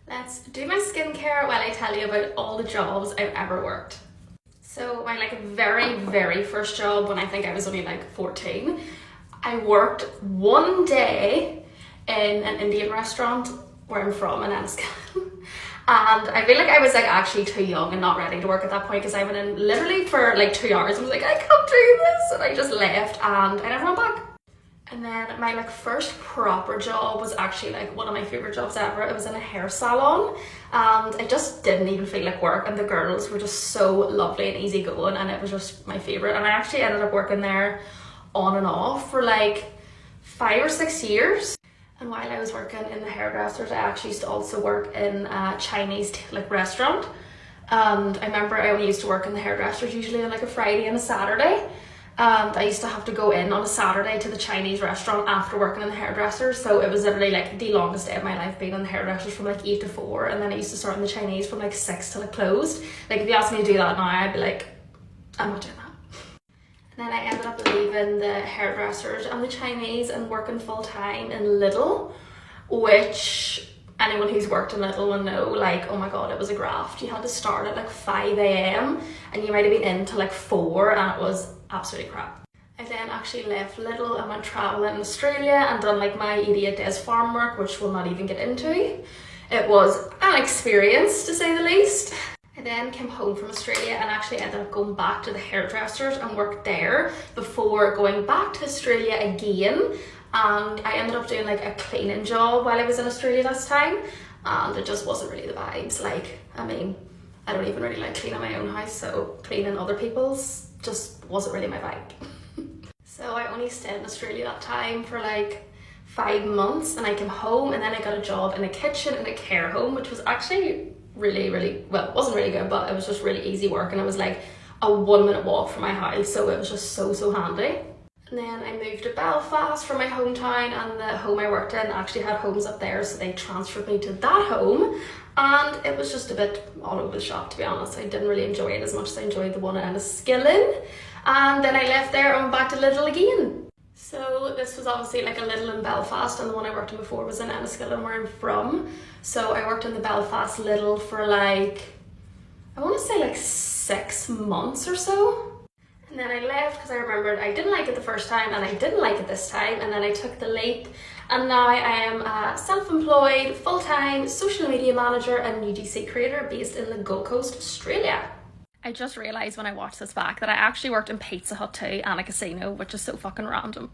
Let's do my skincare while I tell you about all the jobs I've ever worked. So my very first job, when I think I was only 14, I worked one day in an Indian restaurant where I'm from in Enniskillen. And I feel like I was actually too young and not ready to work at that point, because I went in literally for 2 hours and was like, I can't do this, and I just left and I never went back. And then my first proper job was actually one of my favorite jobs ever. It was in a hair salon, and I just didn't even feel like work, and the girls were just so lovely and easygoing, and it was just my favorite. And I actually ended up working there on and off for 5 or 6 years. And while I was working in the hairdressers, I actually used to also work in a Chinese restaurant. And I remember I only used to work in the hairdressers usually on a Friday and a Saturday. And I used to have to go in on a Saturday to the Chinese restaurant after working in the hairdressers. So it was literally the longest day of my life being in the hairdressers from 8 to 4. And then I used to start in the Chinese from 6 till it closed. If you asked me to do that now, I'd be I'm not doing that. And then I ended up leaving the hairdressers and the Chinese and working full time in Lidl, which anyone who's worked in Lidl will know, oh my god, it was a graft. You had to start at 5 a.m. and you might have been in till 4, and it was absolutely crap. I then actually left Lidl and went travelling in Australia and done my 88 days farm work, which we'll not even get into. It was an experience, to say the least. I then came home from Australia and actually ended up going back to the hairdressers and worked there before going back to Australia again. And I ended up doing a cleaning job while I was in Australia this time, and it just wasn't really the vibes. I don't even really like cleaning my own house, so cleaning other people's just wasn't really my vibe. So I only stayed in Australia that time for 5 months, and I came home, and then I got a job in a kitchen in a care home, which was actually really, well, it wasn't really good, but it was just really easy work, and it was a 1-minute walk from my house, so it was just so handy. And then I moved to Belfast from my hometown, and the home I worked in actually had homes up there, so they transferred me to that home, and it was just a bit all over the shop, to be honest. I didn't really enjoy it as much as I enjoyed the one in Enniskillen, and then I left there and went back to Lidl again. So this was obviously a Lidl in Belfast, and the one I worked in before was in Enniskillen, where I'm from. So I worked in the Belfast Lidl for I want to say 6 months or so. And then I left because I remembered I didn't like it the first time and I didn't like it this time, and then I took the leap, and now I am a self-employed, full-time social media manager and UGC creator based in the Gold Coast, Australia. I just realised when I watched this back that I actually worked in Pizza Hut too, and a casino, which is so fucking random.